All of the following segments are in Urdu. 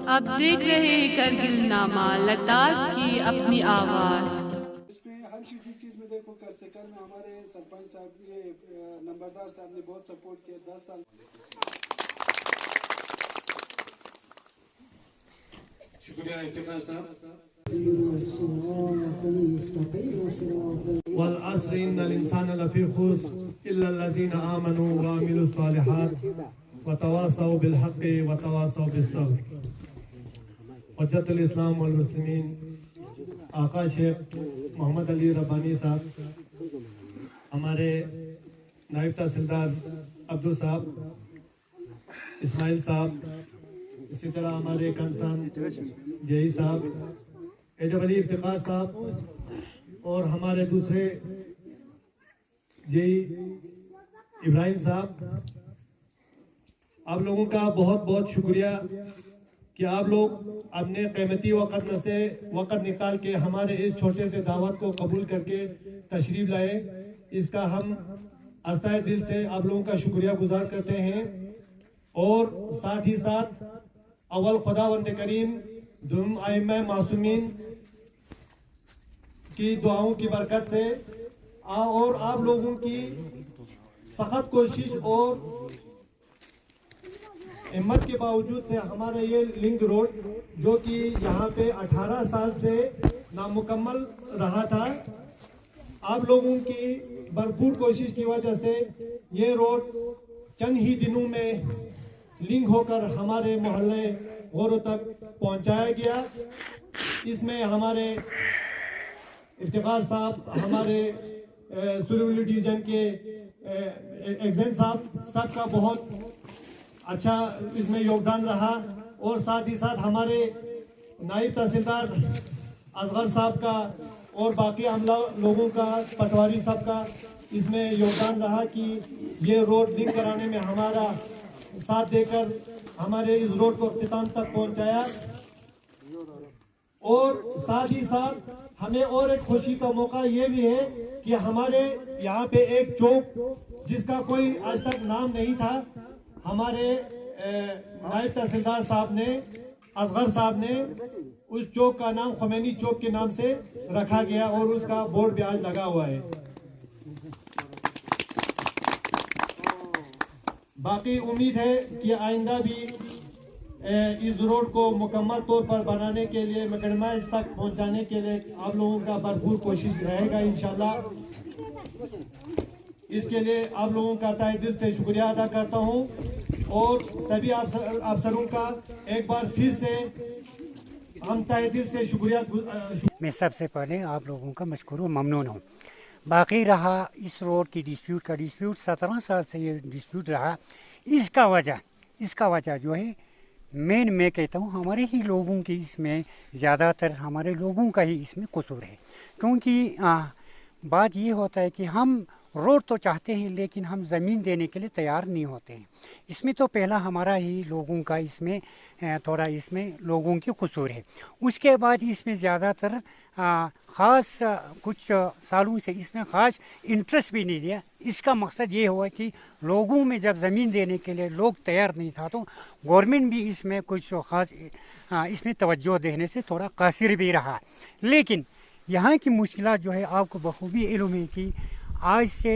اب دیکھ رہے ہیں کرگل نامہ لداخ کی اپنی آواز۔ اس میں ہر کسی چیز میں دیکھو کر سکل میں ہمارے سرپنچ صاحب یہ نمبردار صاحب نے بہت سپورٹ کیا 10 سال۔ شکریہ افتخار صاحب۔ والعصر ان الانسان لفی خسر الا الذین آمنوا وعملوا الصالحات وتواصوا بالحق وتواصوا بالصبر۔ حجت الاسلام والمسلمین آقا شیخ محمد علی ربانی صاحب، ہمارے نائب تحصیلدار عبدل صاحب، اسماعیل صاحب، اسی طرح ہمارے کنسرن جئی صاحب، ایجب علی افتخار صاحب، اور ہمارے دوسرے جئی ابراہیم صاحب، آپ لوگوں کا بہت بہت شکریہ کہ آپ لوگ اپنے قیمتی وقت میں سے وقت نکال کے ہمارے اس چھوٹے سے دعوت کو قبول کر کے تشریف لائے۔ اس کا ہم آستہ دل سے آپ لوگوں کا شکریہ گزار کرتے ہیں، اور ساتھ ہی ساتھ اول خداوند کریم، دوم ائمہ معصومین کی دعاؤں کی برکت سے اور آپ لوگوں کی سخت کوشش اور ہمت کے باوجود سے ہمارا یہ لنک روڈ جو کہ یہاں پہ 18 سال سے نامکمل رہا تھا، آپ لوگوں کی بھرپور کوشش کی وجہ سے یہ روڈ چند ہی دنوں میں لنک ہو کر ہمارے محلے غورو تک پہنچایا گیا۔ اس میں ہمارے افتخار صاحب، ہمارے سلیولی ڈویژن کے ایگزین صاحب، سب کا بہت اچھا اس میں یوگدان رہا، اور ساتھ ہی ساتھ ہمارے نائب تحصیلدار اصغر صاحب کا اور باقی عملہ لوگوں کا، پٹواری صاحب کا اس میں یوگدان رہا کہ یہ روڈ لنک کرانے میں ہمارا ساتھ دے کر ہمارے اس روڈ کو اختتام تک پہنچایا۔ اور ساتھ ہی ساتھ ہمیں اور ایک خوشی کا موقع یہ بھی ہے کہ ہمارے یہاں پہ ایک چوک جس کا کوئی آج تک نام نہیں تھا، ہمارے نائب تحصیلدار صاحب نے، اصغر صاحب نے، اس چوک کا نام خمینی چوک کے نام سے رکھا گیا، اور اس کا بورڈ بھی آج لگا ہوا ہے۔ باقی امید ہے کہ آئندہ بھی اس روڈ کو مکمل طور پر بنانے کے لیے، میکڈمائز تک پہنچانے کے لیے آپ لوگوں کا بھرپور کوشش رہے گا انشاءاللہ۔ اس کے لیے آپ لوگوں کا تہہ دل سے شکریہ ادا کرتا ہوں، اور سبھی افسروں کا ایک بار پھر سے ہم تہہ دل سے شکریہ۔ میں سب سے پہلے آپ لوگوں کا مشکور و ممنون ہوں۔ باقی رہا اس روڈ کی ڈسپیوٹ کا، ڈسپیوٹ 17 سال سے یہ ڈسپیوٹ رہا۔ اس کا وجہ جو ہے میں کہتا ہوں ہمارے ہی لوگوں کی، اس میں زیادہ تر ہمارے لوگوں کا ہی اس میں قصور ہے، کیونکہ بات یہ ہوتا ہے کہ ہم روڈ تو چاہتے ہیں لیکن ہم زمین دینے کے لیے تیار نہیں ہوتے ہیں۔ اس میں تو پہلا ہمارا ہی لوگوں کا اس میں تھوڑا اس میں لوگوں کی قصور ہے۔ اس کے بعد اس میں زیادہ تر خاص کچھ سالوں سے اس میں خاص انٹرسٹ بھی نہیں دیا۔ اس کا مقصد یہ ہوا کہ لوگوں میں جب زمین دینے کے لیے لوگ تیار نہیں تھا تو گورنمنٹ بھی اس میں کچھ خاص اس میں توجہ دینے سے تھوڑا قاصر بھی رہا۔ لیکن یہاں کی مشکلات جو ہے آپ کو بخوبی علم ہے کہ آج سے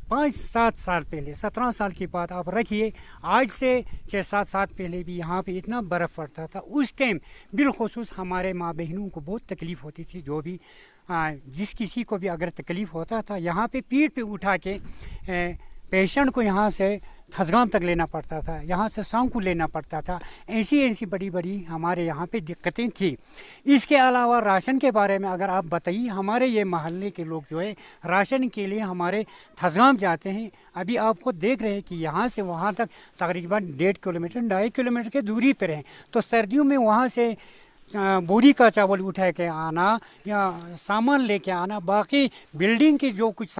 5-7 سال پہلے، 17 سال کی بات آپ رکھیے، آج سے 6-7 سال پہلے بھی یہاں پہ اتنا برف پڑتا تھا۔ اس ٹائم بالخصوص ہمارے ماں بہنوں کو بہت تکلیف ہوتی تھی، جو بھی جس کسی کو بھی اگر تکلیف ہوتا تھا یہاں پہ پیٹھ پہ اٹھا کے پیشنٹ کو یہاں سے تھزگام تک لینا پڑتا تھا، یہاں سے سانکو لینا پڑتا تھا۔ ایسی بڑی بڑی ہمارے یہاں پہ دقتیں تھیں۔ اس کے علاوہ راشن کے بارے میں اگر آپ بتائیے، ہمارے یہ محلے کے لوگ جو ہے راشن کے لیے ہمارے تھزگام جاتے ہیں۔ ابھی آپ کو دیکھ رہے ہیں کہ یہاں سے وہاں تک تقریباً 1.5 کلومیٹر 2.5 کلومیٹر کی دوری پر ہیں، تو سردیوں میں وہاں سے بوری کا چاول اٹھا کے آنا یا سامان لے کے آنا، باقی بلڈنگ کی جو کچھ